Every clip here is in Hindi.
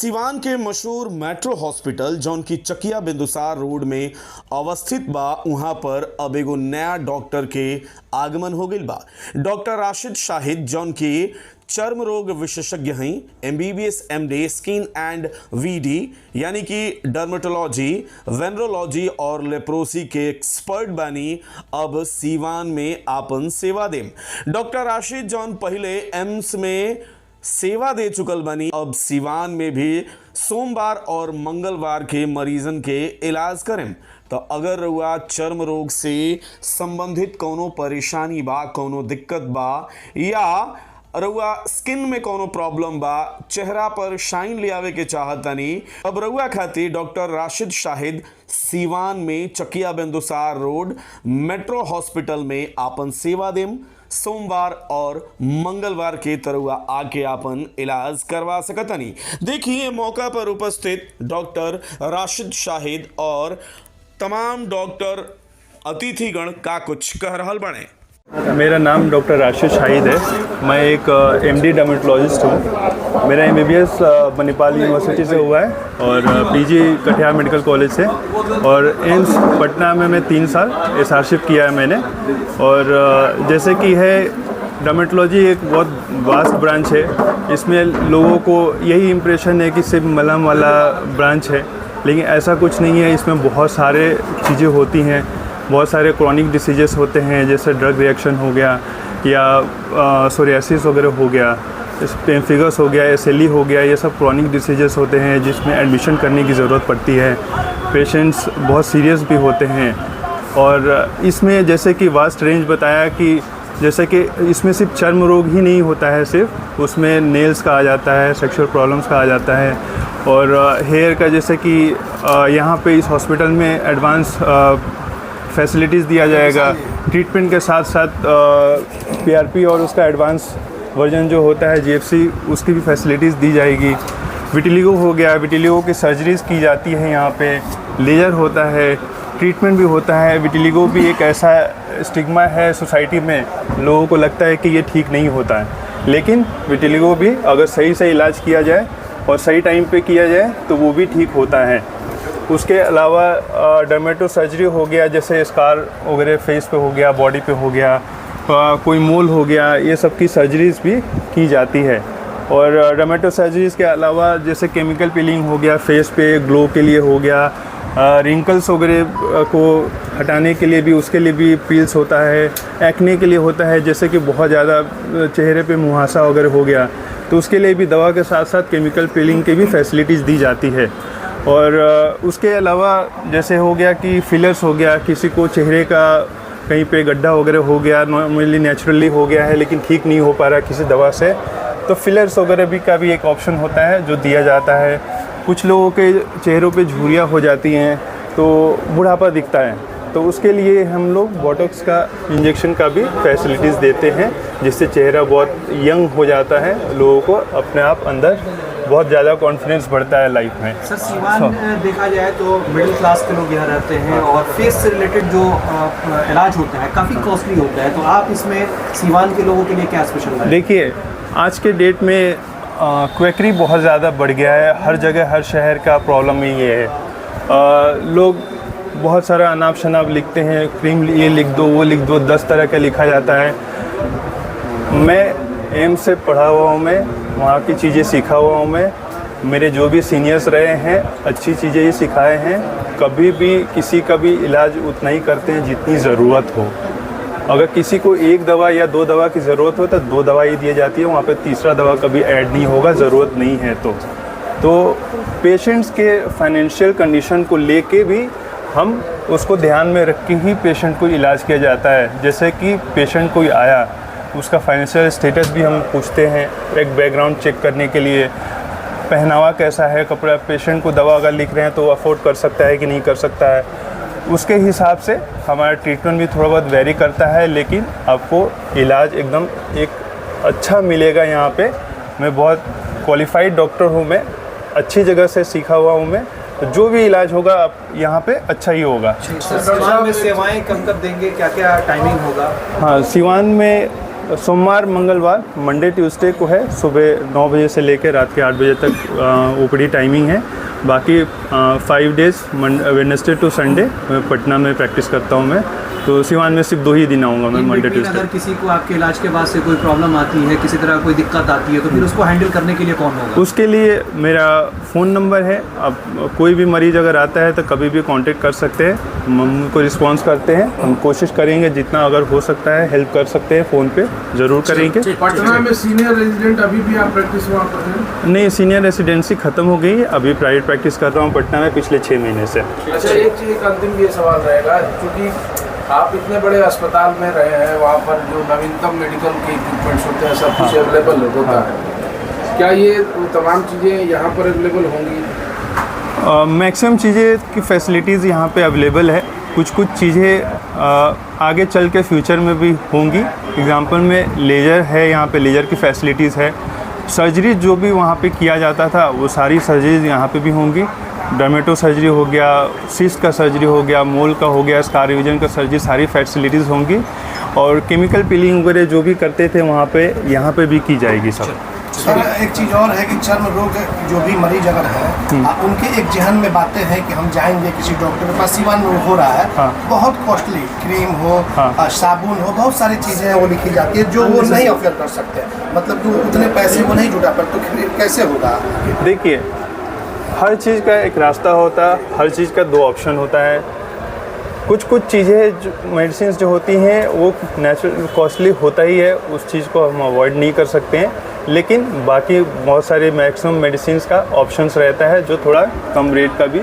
सिवान के मशहूर मेट्रो हॉस्पिटल जौन की चकिया बिंदुसार रोड में अवस्थित बा, उहाँ पर अब एगो नया डॉक्टर के आगमन हो गईल बा। डॉक्टर राशिद शाहिद जौन की चर्म रोग विशेषज्ञ हैं, MBBS MD skin and VD यानी कि डर्मेटोलॉजी, वेनरोलॉजी और लेप्रोसी के एक्सपर्ट बानी, अब सीवान में आपन सेवा देम। डॉक्टर राशिद जौन पहले एम्स में सेवा दे चुकल बानी, अब सीवान में भी सोमवार और मंगलवार के मरीजन के इलाज करें। तो अगर रउआ चर्म रोग से संबंधित कोनो परेशानी बा, कोनो दिक्कत बा, या रउआ स्किन में कोनो प्रॉब्लम बा, चेहरा पर शाइन ले आवे के चाहतनी, अब रउआ खातिर डॉक्टर राशिद शाहिद सीवान में Chakia Bindusar road metro hospital में आपन सेवा देम। सोमवार और मंगलवार के तरुआ आके आपन इलाज करवा सकतनी। देखिए मौका पर उपस्थित डॉक्टर राशिद शाहिद और तमाम डॉक्टर अतिथिगण का कुछ कह रहल बने। मेरा नाम डॉक्टर राशिद शाहिद है। मैं एक MD डर्मेटोलॉजिस्ट हूँ। मेरा MBBS मणिपाल यूनिवर्सिटी से हुआ है और PG कटिहार मेडिकल कॉलेज से, और एम्स पटना में मैं 3 साल SRशिप किया है मैंने। और जैसे कि है, डर्मेटोलॉजी एक बहुत वास्ट ब्रांच है। इसमें लोगों को यही इम्प्रेशन है कि सिर्फ मलहम वाला ब्रांच है, लेकिन ऐसा कुछ नहीं है। इसमें बहुत सारे चीज़ें होती हैं, बहुत सारे क्रॉनिक डिसीजेस होते हैं, जैसे ड्रग रिएक्शन हो गया या सोरियासिस वगैरह हो गया, पेम्फिगस हो गया, SLE हो गया। ये सब क्रॉनिक डिसीजेस होते हैं जिसमें एडमिशन करने की ज़रूरत पड़ती है। पेशेंट्स बहुत सीरियस भी होते हैं। और इसमें जैसे कि वास्ट रेंज बताया कि जैसे कि इसमें सिर्फ चर्म रोग ही नहीं होता है, सिर्फ उसमें नेल्स का आ जाता है, सेक्सुअल प्रॉब्लम्स का आ जाता है, और हेयर का। जैसे कि यहाँ पे इस हॉस्पिटल में एडवांस फैसिलिटीज़ दिया जाएगा। ट्रीटमेंट के साथ साथ PRP और उसका एडवांस वर्जन जो होता है GFC, उसकी भी फैसिलिटीज़ दी जाएगी। विटिलिगो हो गया, विटिलिगो की सर्जरीज़ की जाती है यहाँ पे, लेज़र होता है, ट्रीटमेंट भी होता है। विटिलिगो भी एक ऐसा स्टिग्मा है सोसाइटी में, लोगों को लगता है कि ये ठीक नहीं होता है, लेकिन विटिलिगो भी अगर सही से इलाज किया जाए और सही टाइम पे किया जाए तो वो भी ठीक होता है। उसके अलावा डर्मेटो सर्जरी हो गया, जैसे स्कार वगैरह फेस पे हो गया, बॉडी पे हो गया, कोई मोल हो गया, ये सब की सर्जरीज़ भी की जाती है। और डर्मेटो सर्जरीज़ के अलावा जैसे केमिकल पीलिंग हो गया, फेस पे ग्लो के लिए हो गया, रिंकल्स वगैरह को हटाने के लिए भी, उसके लिए भी पील्स होता है। एक्ने के लिए होता है, जैसे कि बहुत ज़्यादा चेहरे पे मुहासा वगैरह हो गया, तो उसके लिए भी दवा के साथ साथ केमिकल पीलिंग की भी फैसिलिटीज़ दी जाती है। और उसके अलावा जैसे हो गया कि फिलर्स हो गया, किसी को चेहरे का कहीं पे गड्ढा वगैरह हो गया, नॉर्मली नेचुरली हो गया है लेकिन ठीक नहीं हो पा रहा किसी दवा से, तो फिलर्स वगैरह भी का भी एक ऑप्शन होता है जो दिया जाता है। कुछ लोगों के चेहरों पे झुर्रियाँ हो जाती हैं तो बुढ़ापा दिखता है, तो उसके लिए हम लोग बोटॉक्स का इंजेक्शन का भी फैसिलिटीज़ देते हैं, जिससे चेहरा बहुत यंग हो जाता है, लोगों को अपने आप अंदर बहुत ज़्यादा कॉन्फिडेंस बढ़ता है लाइफ में। सर सीवान देखा जाए तो मिडिल क्लास के लोग यहाँ रहते हैं और फेस से रिलेटेड जो इलाज होता है काफ़ी कॉस्टली होता है, तो आप इसमें सीवान के लोगों के लिए क्या स्पेशल है? देखिए, आज के डेट में क्वैकरी बहुत ज़्यादा बढ़ गया है। हर जगह हर शहर का प्रॉब्लम ही ये है। लोग बहुत सारा अनाप शनाप लिखते हैं, क्रीम ये लिख दो, वो लिख दो, 10 तरह का लिखा जाता है। मैं एम्स से पढ़ा हुआ हूँ, मैं वहाँ की चीज़ें सीखा हुआ हूँ। मैं, मेरे जो भी सीनियर्स रहे हैं अच्छी चीज़ें ही सिखाए हैं। कभी भी किसी का भी इलाज उतना ही करते हैं जितनी ज़रूरत हो। अगर किसी को 1 दवा या 2 दवा की ज़रूरत हो तो 2 दवा ही दी जाती है, वहाँ पे तीसरा दवा कभी ऐड नहीं होगा, ज़रूरत नहीं है। तो पेशेंट्स के फाइनेंशियल कंडीशन को लेके भी हम उसको ध्यान में रख के ही पेशेंट को इलाज किया जाता है। जैसे कि पेशेंट कोई आया, उसका फाइनेंशियल स्टेटस भी हम पूछते हैं एक बैकग्राउंड चेक करने के लिए। पहनावा कैसा है, कपड़ा, पेशेंट को दवा अगर लिख रहे हैं तो अफोर्ड कर सकता है कि नहीं कर सकता है, उसके हिसाब से हमारा ट्रीटमेंट भी थोड़ा बहुत वेरी करता है, लेकिन आपको इलाज एकदम एक अच्छा मिलेगा यहाँ पे। मैं बहुत क्वालिफाइड डॉक्टर हूँ, मैं अच्छी जगह से सीखा हुआ हूँ मैं, तो जो भी इलाज होगा आप यहाँ पे अच्छा ही होगा। सीवान में सेवाएं कब कब देंगे, क्या क्या टाइमिंग होगा? हाँ, सीवान में सोमवार मंगलवार मंडे ट्यूसडे को है, सुबह 9 बजे से लेकर रात के 8 बजे तक ओपीडी टाइमिंग है। बाकी 5 days Wednesday to Sunday Patna में प्रैक्टिस करता हूँ मैं, तो सिवान में सिर्फ 2 ही दिन आऊँगा मैं, मंडे ट्यूसडे। अगर किसी को आपके इलाज के बाद से कोई प्रॉब्लम आती है, किसी तरह कोई दिक्कत आती है, तो फिर उसको हैंडल करने के लिए कौन होगा? उसके लिए मेरा फ़ोन नंबर है, अब कोई भी मरीज़ अगर आता है तो कभी भी कांटेक्ट कर सकते हैं, हम उनको रिस्पॉन्स करते हैं। हम कोशिश करेंगे जितना अगर हो सकता है हेल्प कर सकते हैं, फ़ोन पे ज़रूर करेंगे। पटना में सीनियर रेजिडेंट अभी भी आप प्रैक्टिस वहाँ पर हैं? नहीं, सीनियर रेसिडेंसी ख़त्म हो गई है, अभी प्राइवेट प्रैक्टिस कर रहा हूँ पटना में पिछले 6 महीने से। अच्छा, एक चीज़ एक अंतिम ये सवाल रहेगा, क्योंकि आप इतने बड़े अस्पताल में रहे हैं, वहाँ पर जो नवीनतम मेडिकल के इक्विपमेंट्स होते हैं सब कुछ अवेलेबल होता है, क्या ये तमाम चीज़ें यहाँ पर अवेलेबल होंगी? मैक्सिमम चीज़ें की फैसिलिटीज़ यहाँ पे अवेलेबल है, कुछ चीज़ें आगे चल के फ्यूचर में भी होंगी। एग्जांपल में लेज़र है, यहाँ पे लेज़र की फैसिलिटीज़ है। सर्जरी जो भी वहाँ पे किया जाता था वो सारी सर्जरीज यहाँ पे भी होंगी। डर्मेटो सर्जरी हो गया, सिस्ट का सर्जरी हो गया, मोल का हो गया, स्कार रिविजन का सर्जरी, सारी फैसिलिटीज़ होंगी। और केमिकल पीलिंग वगैरह जो भी करते थे वहाँ पे, यहाँ पे भी की जाएगी सब। सर, एक चीज़ और है कि चर्म रोग जो भी मरीज अगर है, उनके एक जहन में बातें हैं कि हम जाएंगे किसी डॉक्टर के पास, सिवान में हो रहा है, बहुत कॉस्टली क्रीम हो, साबुन हो, बहुत सारी चीज़ें हैं वो लिखी जाती है जो वो नहीं अफोर्ड कर सकते, मतलब जो उतने पैसे वो नहीं जुटा पाते, तो कैसे होगा? देखिए, हर चीज़ का एक रास्ता होता है, हर चीज़ का 2 ऑप्शन होता है। कुछ चीज़ें जो मेडिसिन जो होती हैं वो नेचुरल कॉस्टली होता ही है, उस चीज़ को हम अवॉइड नहीं कर सकते हैं, लेकिन बाकी बहुत सारे मैक्सिमम मेडिसिन का ऑप्शंस रहता है जो थोड़ा कम रेट का भी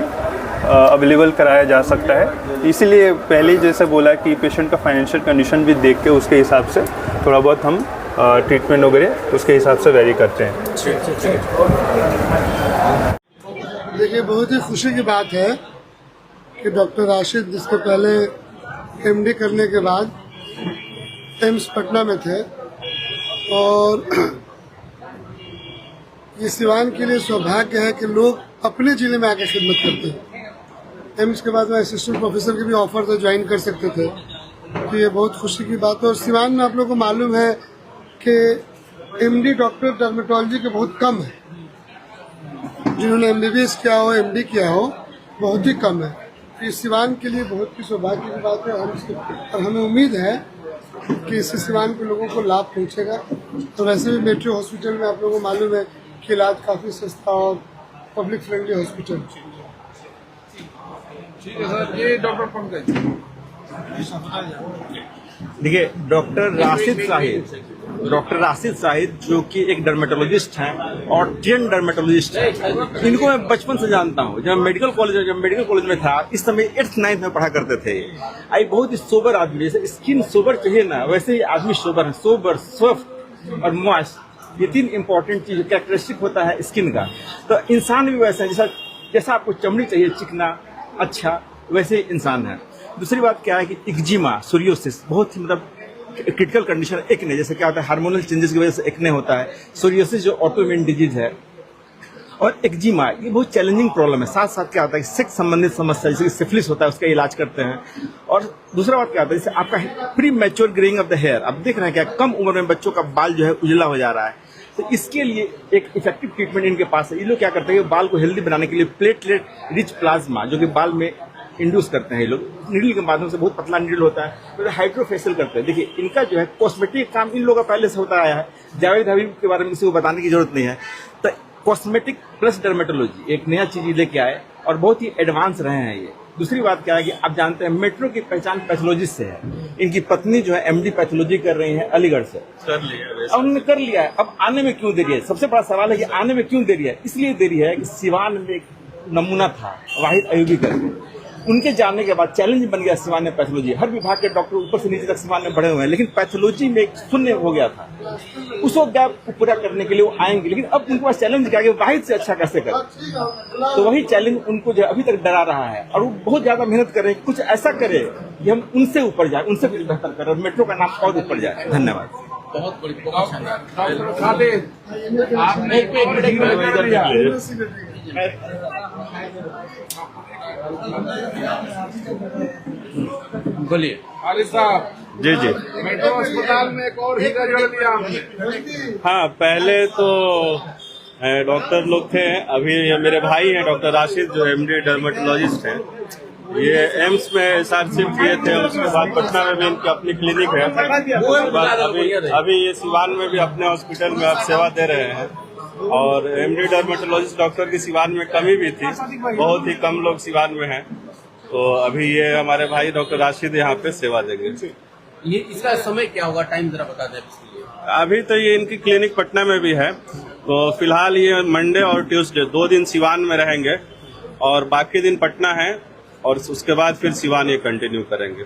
अवेलेबल कराया जा सकता है। इसीलिए पहले जैसे बोला कि पेशेंट का फाइनेंशियल कंडीशन भी देख के उसके हिसाब से थोड़ा बहुत हम ट्रीटमेंट वगैरह उसके हिसाब से वेरी करते हैं। देखिए, बहुत ही खुशी की बात है कि डॉक्टर राशिद, जिसके पहले एमडी करने के बाद एम्स पटना में थे, और ये सिवान के लिए सौभाग्य है कि लोग अपने जिले में आकर खिदमत करते हैं। एम्स के बाद में असिस्टेंट प्रोफेसर के भी ऑफर थे, ज्वाइन कर सकते थे, तो ये बहुत खुशी की बात है। और सिवान में आप लोगों को मालूम है कि एमडी डॉक्टर डर्मेटोलॉजी के बहुत कम है, जिन्होंने एमबीबीएस किया हो, एमडी किया हो, बहुत ही कम है। तो इस सिवान के लिए बहुत ही सौभाग्य की बात है, और हमें उम्मीद है कि इससे सिवान के लोगों को लाभ पहुंचेगा। तो वैसे भी मेट्रो हॉस्पिटल में आप लोगों को मालूम है कि इलाज काफ़ी सस्ता और पब्लिक फ्रेंडली हॉस्पिटल। ठीक है सर, ये डॉक्टर पंकज। देखिए, डॉक्टर राशिद साहिद जो कि एक डर्मेटोलॉजिस्ट हैं और ट्रेन डर्मेटोलॉजिस्ट हैं, इनको मैं बचपन से जानता हूँ। जब मेडिकल कॉलेज में था, इस समय 8th-9th में पढ़ा करते थे। आई बहुत ही सोबर आदमी, जैसे स्किन सोबर चाहिए ना, वैसे ही आदमी सोबर है, सोबर, सॉफ्ट और मॉइस्ट। ये 3 इंपॉर्टेंट चीज कैरेक्टरिस्टिक होता है स्किन का। तो इंसान भी वैसा है, जैसा आपको चमड़ी चाहिए चिकना अच्छा, वैसे ही इंसान है। दूसरी बात क्या है कि एक्जिमा, सोरियोसिस, बहुत ही मतलब क्रिटिकल कंडीशन है। एक्ने, जैसे क्या होता है हार्मोनल चेंजेस की वजह से एक्ने होता है। सोरियोसिस जो ऑटोइम्यून डिजीज है, और एक्जिमा ये बहुत चैलेंजिंग प्रॉब्लम है। साथ साथ क्या होता है, सेक्स संबंधित समस्या जैसे सिफिलिस होता है, उसका इलाज करते हैं। और दूसरा बात क्या होता है, जैसे आपका premature greying of the hair, आप देख रहे हैं क्या कम उम्र में बच्चों का बाल जो है उजला हो जा रहा है। तो इसके लिए एक इफेक्टिव ट्रीटमेंट इनके पास है। ये लोग क्या करते हैं, बाल को हेल्दी बनाने के लिए प्लेटलेट रिच प्लाज्मा जो कि बाल में इंड्यूस करते हैं, ये लोग नीडल के माध्यम से, बहुत पतला नीडल होता है, तो हाइड्रोफेशियल करते हैं। देखिए, इनका जो है कॉस्मेटिक काम इन लोगों का पहले से होता आया है। जावेद हबीब के बारे में किसी को बताने की जरूरत नहीं है। तो कॉस्मेटिक प्लस डर्मेटोलॉजी एक नया चीज लेके आए और बहुत ही एडवांस रहे हैं ये। दूसरी बात क्या है कि आप जानते हैं मेट्रो की पहचान पैथोलॉजिस्ट से है। इनकी पत्नी जो है एमडी पैथोलॉजी कर रही है अलीगढ़ से, अब उन्होंने कर लिया है। अब आने में क्यों देरी है? सबसे बड़ा सवाल है कि आने में क्यों देरी है। इसलिए देरी है कि सिवान में एक नमूना था वाहिद अयूबी करके, उनके जाने के बाद चैलेंज बन गया सिवान में पैथोलॉजी। हर विभाग के डॉक्टर ऊपर से नीचे तक सिवान में बढ़े हुए हैं, लेकिन पैथोलॉजी में एक शून्य हो गया था। उस गैप को पूरा करने के लिए वो आएंगे, लेकिन अब उनके पास चैलेंज क्या है, वाहिद से अच्छा कैसे करें। तो वही चैलेंज उनको जो अभी तक डरा रहा है, और वो बहुत ज्यादा मेहनत करें, कुछ ऐसा करे कि हम उनसे ऊपर जाए, उनसे कुछ बेहतर करें, मेट्रो का नाम और ऊपर जाए। धन्यवाद। बहुत बड़ी बोलिए। आलिफ साहब, जी जी। मेट्रो अस्पताल में एक और हीरा जोड़ दिया हमने। हाँ, पहले तो डॉक्टर लोग थे, अभी ये मेरे भाई हैं डॉक्टर राशिद जो एमडी डर्मेटोलॉजिस्ट हैं। ये एम्स में एसआरशिप किए थे, उसके बाद पटना में भी इनकी अपनी क्लिनिक है। उसके बाद अभी ये सिवान में भी अपने हॉस्पिटल में आप सेवा दे रहे हैं। और एमडी डर्मेटोलॉजिस्ट डॉक्टर की सिवान में कमी भी थी, बहुत ही कम लोग सिवान में हैं। तो अभी ये हमारे भाई डॉक्टर राशिद यहाँ पे सेवा देंगे। ये इसका समय क्या होगा, टाइम जरा बता दें इसके लिए। अभी तो ये इनकी क्लिनिक पटना में भी है, तो फिलहाल ये मंडे और ट्यूसडे 2 दिन सिवान में रहेंगे और बाकी दिन पटना है, और उसके बाद फिर सिवान ये कंटिन्यू करेंगे।